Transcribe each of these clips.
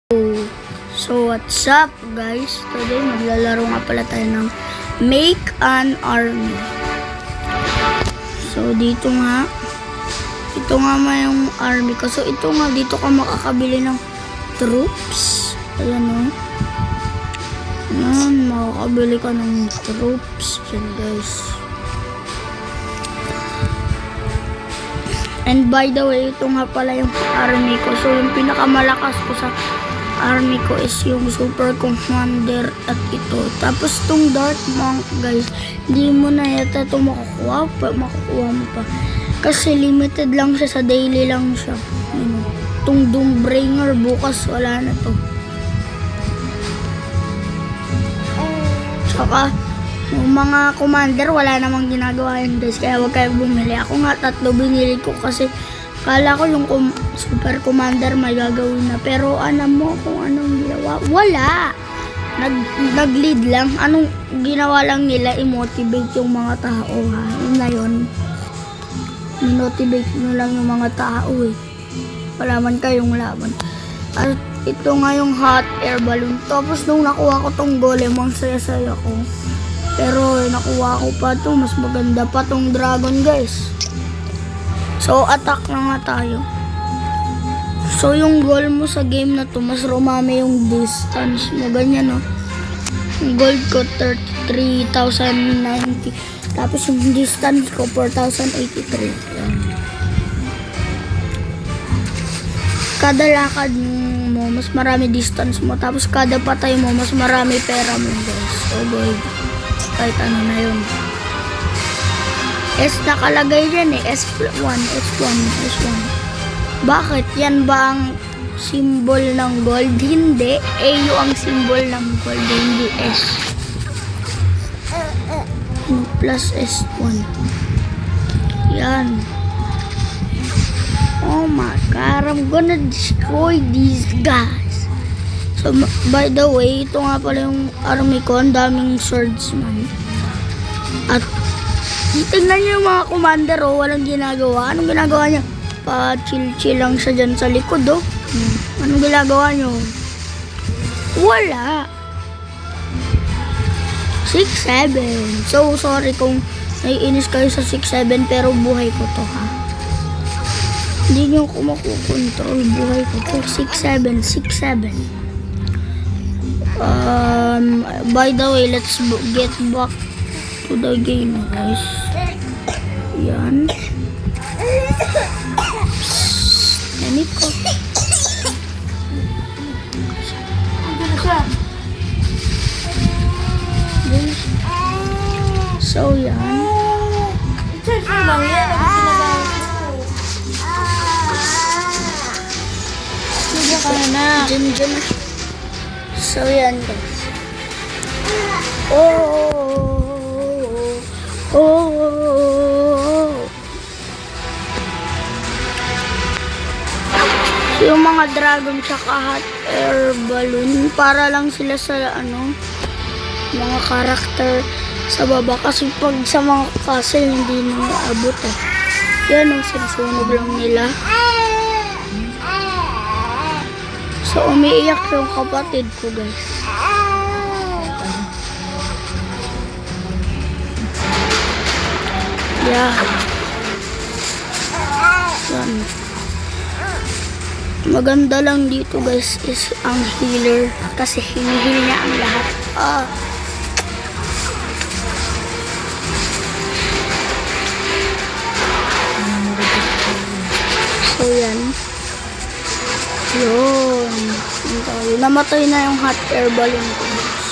So what's up guys? Today maglalaro nga pala tayo ng Make an Army. So dito nga, ito nga yung army ko. So ito nga, dito ka makakabili ng troops. Ayan o. Ayan, makakabili ka ng troops dyan guys. And by the way, ito nga pala yung army ko. So yung pinakamalakas ko sa army ko is yung super commander at ito. Tapos tong Dark Monk guys, hindi mo na yata ito makukuha mo pa. Kasi limited lang siya, sa daily lang siya. Itong Doombringer bukas wala na to. Saka yung mga commander wala namang ginagawa yun guys, kaya huwag kayo bumili. Ako nga 3 binili ko kasi kala ko yung super commander may gagawin na, pero alam mo kung anong ginawa? Wala! Nag-lead lang. Anong ginawa lang nila? I-motivate yung mga tao ha. Yun na yun. I-motivate nyo lang yung mga tao eh. Wala man kayong laban. At ito nga yung hot air balloon. Tapos nung nakuha ko tong golem, ang saya-saya ko. Pero nakuha ko pa to, mas maganda pa tong dragon guys. So, attack na nga tayo. So, yung goal mo sa game na to, mas rumami yung distance mo. Ganyan, no? Yung gold ko, 33,090. Tapos, yung distance ko, 4,083. Kada lakad mo, mas marami distance mo. Tapos, kada patay mo, mas marami pera mo, guys. So, gold. Kahit ano na yun. S nakalagay dyan eh. S1, S1, S1. Bakit? Yan ba ang symbol ng gold? Hindi. AU ang symbol ng gold. Hindi S. Plus S1. Yan. Oh my God. I'm gonna destroy these guys. So, by the way, ito nga pala yung army ko. Ang daming swordsman. At tingnan niyo yung mga commander, oh, walang ginagawa. Anong ginagawa niya? Pa-chill-chill lang siya dyan sa likod, oh. Anong ginagawa niyo? Wala. 6-7. So, sorry kung naiinis kayo sa 6-7, pero buhay ko to, ha. Hindi niyo ako makukontrol. Buhay ko to. 6-7, 6-7. By the way, let's get back to the game, guys. Yan. Nanit ko. So, yan. Dyan. So, yan, guys. So, yung mga dragon tsaka hot air balloon, para lang sila sa mga karakter sa baba. Kasi pag sa mga castle, hindi na maabot eh. Yan ang sinusunog lang nila. So, umiiyak yung kapatid ko guys. Yeah. Yan. Maganda lang dito guys is ang healer. Kasi hinihil niya ang lahat. So yan. Yun. Namatay na yung hot air balloon ko guys.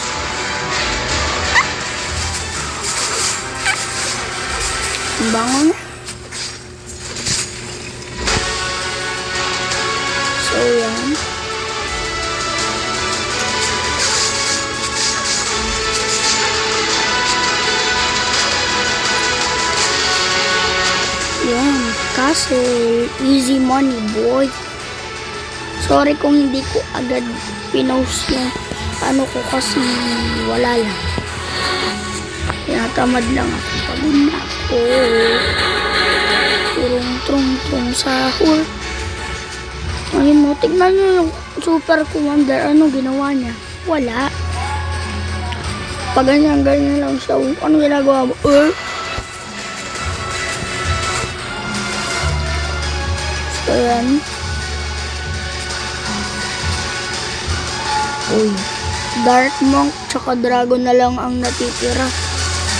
Bango na. So, yan. Yan. Castle. Easy money, boy. Sorry kung hindi ko agad pinost yung ko kasi wala lang. Tinatamad lang ako. Pagod na ako. Turong-trung-trung sahur. Ayun mo, tignan nyo yung super commander, ano ginawa niya? Wala. Pag ganyan lang siya, ano ginagawa mo? So, yan. Uy. Dark Monk tsaka Dragon na lang ang natitira.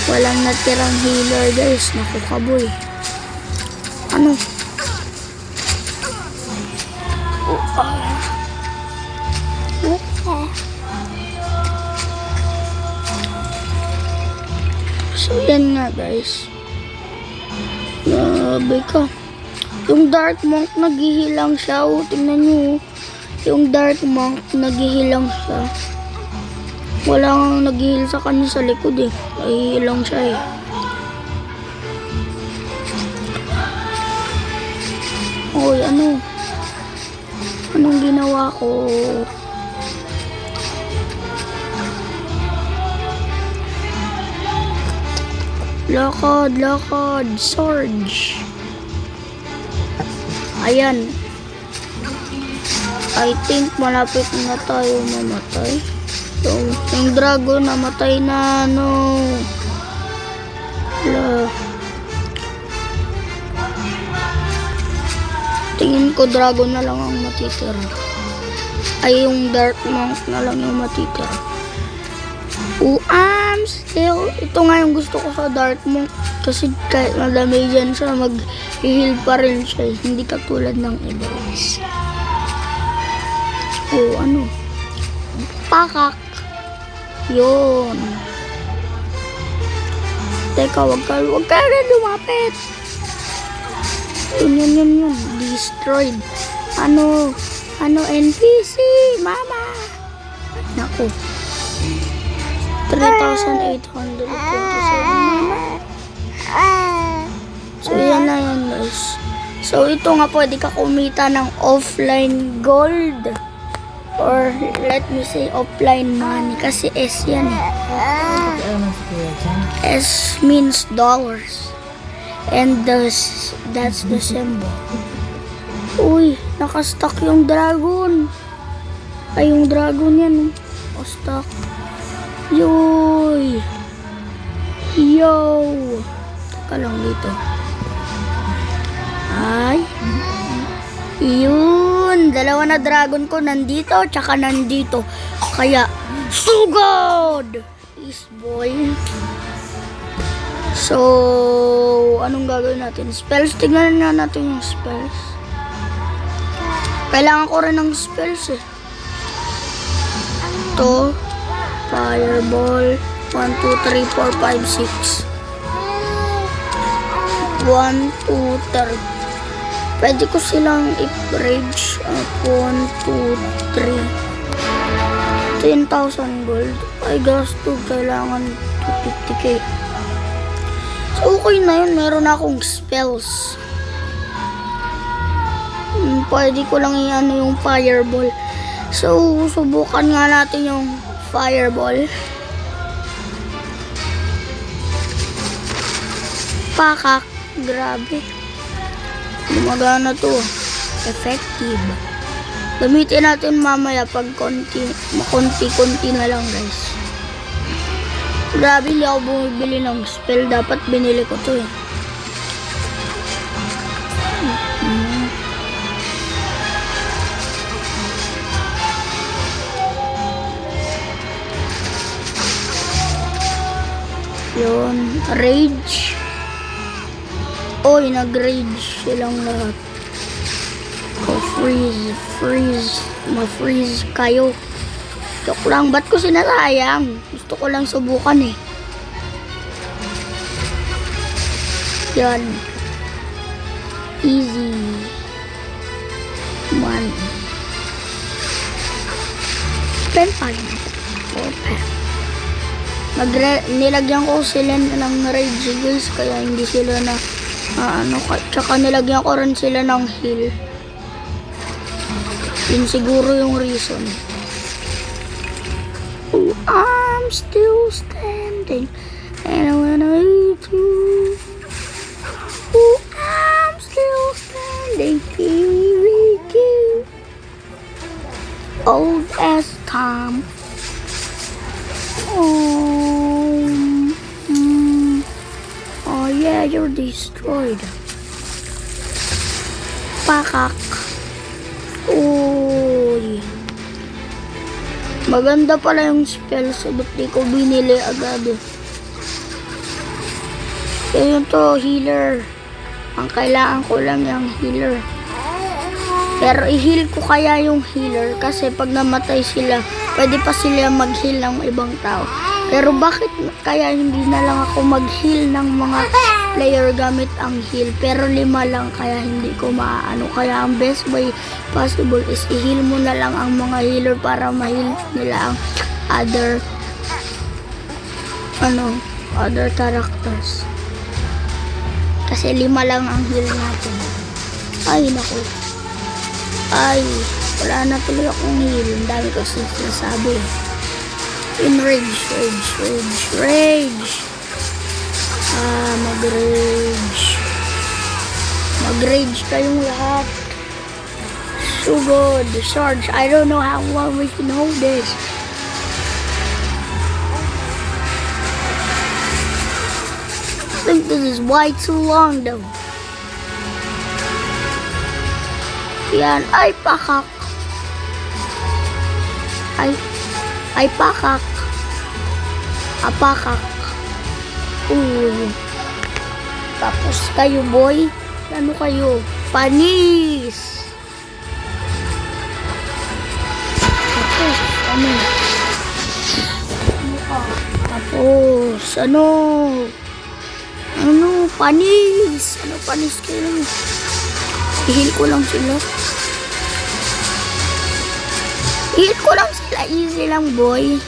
Walang natirang healer, guys. Naku, kaboy. Ano? So, yan nga, guys. Grabe ka. Yung Dark Monk, naghihilang siya. Tingnan nyo. Yung Dark Monk, naghihilang siya. Wala kang naghihil sa kanya sa likod eh. Naghihilang siya eh. Oy, ano? Anong ginawa ko? Lakad, Surge. Ayan. I think malapit na tayo mamatay. So, yung dragon namatay na, no. Wala. Tingin ko dragon na lang ang matitira. Ay, yung Dark Monk na lang yung matitira. Still, ito nga yung gusto ko sa Dark Monk. Kasi kahit madami dyan siya, mag-heal pa rin siya. Hindi katulad ng iba guys. Ano? Pakak. Yun. Teka, wag ka rin lumapit. Yun. Destroyed. Ano, NPC, mama. Naku. 3,827 mama. So, yan na yan, guys. So, ito nga pwede ka kumita ng offline gold. Or, let me say, offline money. Kasi S yan eh. S means dollars. And that's the symbol. Uy, nakastuck yung dragon. Ay, yung dragon yan. Nakastuck. Yoy. Yo. Teka lang dito. Ay. Yun. Dalawa na dragon ko nandito. Tsaka nandito. Kaya, sugod! Is boy. So, anong gagawin natin? Spells. Tignan na natin yung spells. Kailangan ko rin ng spells eh. Ito. Fireball. 1, 2, 3, 4, 5, 6. 1, 2, 3. Pwede ko silang i-bridge. 1, 2, 3. 10,000 gold. I gasto. Kailangan 250k. So, okay na yun. Meron akong spells. Pwede ko lang i-ano yung fireball. So, subukan nga natin yung fireball. Pakak. Grabe. Gumagana to. Effective. Gamitin natin mamaya pag konti-konti na lang guys. Grabe, hindi ako bumibili ng spell. Dapat binili ko to eh. Yun. Rage. Oy, nag-rage silang lahat. Freeze. Ma-freeze kayo. Joke lang. Ba't ko sinasayang? Gusto ko lang subukan eh. Yan. Easy. 1. Pen pa rin. 4 pen. Nilagyan ko sila ng rage guys, kaya hindi sila na tsaka nilagyan ko rin sila ng heal. Yun siguro yung reason. Oh, I'm still standing and I wanna meet you. Oh, I'm still standing here with you. old as time. Oh yeah, you're destroyed. Pakak. Uy. Maganda pala yung spell, so ba't di ko binili agad eh. Kaya yun to, healer. Ang kailangan ko lang yung healer. Pero i-heal ko kaya yung healer kasi pag namatay sila, pwede pa sila mag-heal ng ibang tao. Pero bakit kaya hindi na lang ako mag-heal ng mga player gamit ang heal? Pero 5 lang kaya hindi ko maaano. Kaya ang best way possible is i-heal mo na lang ang mga healer para ma-heal nila ang other characters. Kasi 5 lang ang heal natin. Ay, naku. Ay, wala na tuloy akong heal. Ang dami ko sinasabi. Rage. Mag-rage. Mag-rage kayong lahat. So good. Sarge, I don't know how long we can hold this. I think this is way too long though. Yan, ay pakak. Ay pakak. Apakak. Uy. Tapos kayo boy, ano kayo? Panis. Tapos ano? Tapos ano? Ano? Panis. Ano panis kayo? I-heal ko lang sila. I-heal ko lang sila. Easy lang boy.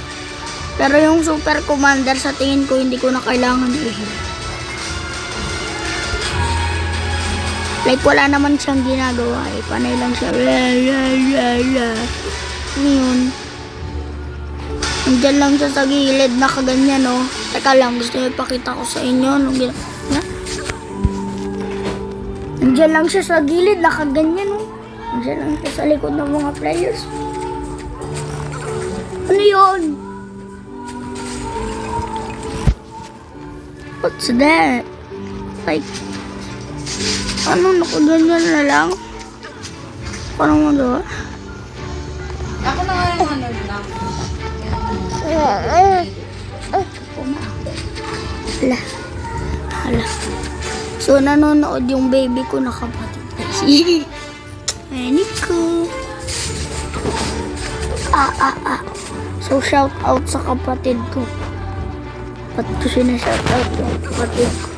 Pero yung super commander sa tingin ko hindi ko na kailangan i-heal. Like wala naman siyang ginagawa eh. Panay lang siya. Ngayon. Nandiyan lang siya sa gilid na kaganyan no. Teka lang, gusto niyo ipakita ko sa inyo. Nandiyan lang siya sa gilid na kaganyan no. Nandiyan lang siya sa likod ng mga players. Ano yun? What's that? Like, ano, nakaganyan na lang? Parang magawa. Ako na nga yung ano lang. Hala. So, nanonood yung baby ko na kapatid. Ay, Nico. So, shout out sa kapatid ko. Ba't ko sinashout out yung kapatid ko?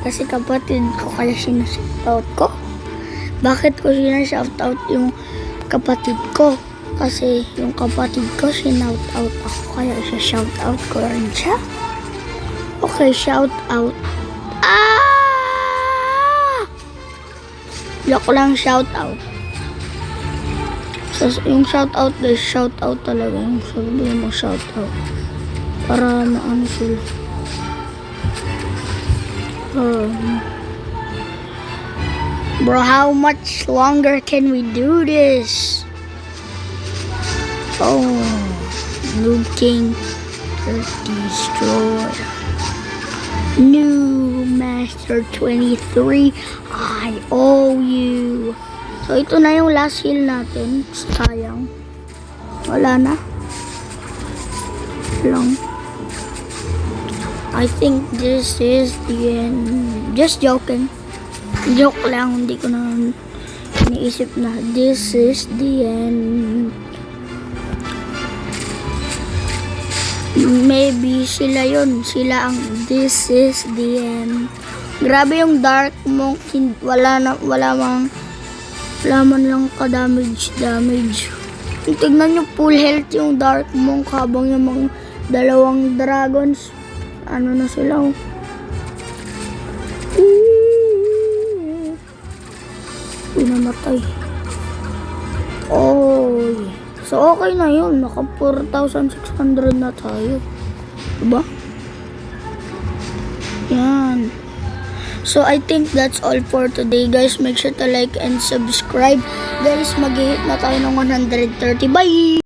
Kasi kapatid ko kaya sinashout out ko. Bakit ko sinashout out yung kapatid ko? Kasi yung kapatid ko sinout out ako kaya shout out ko rin siya. Okay, shout out. Yok lang shout out. So, yung shout out guys, shout out talaga. Yung sabihin mo shout out. Para maano sila. Bro, how much longer can we do this? Oh, Noob King destroyed. New Master 23, I owe you. So, ito na yung last heal natin. Sayang. Wala na. Lang. I think this is the end. Just joking. Joke lang. Hindi ko na iniisip na this is the end. Maybe sila yun. Sila ang this is the end. Grabe yung Dark Monk. Wala man lang ka-damage. Tignan nyo full health yung Dark Monk habang yung mga dalawang dragons. Ano na sila oh. Namatay. Oh. So okay na yun. Naka 4,600 na tayo. Diba? Yan. So I think that's all for today guys. Make sure to like and subscribe. Guys, mag-hit na tayo ng 130. Bye!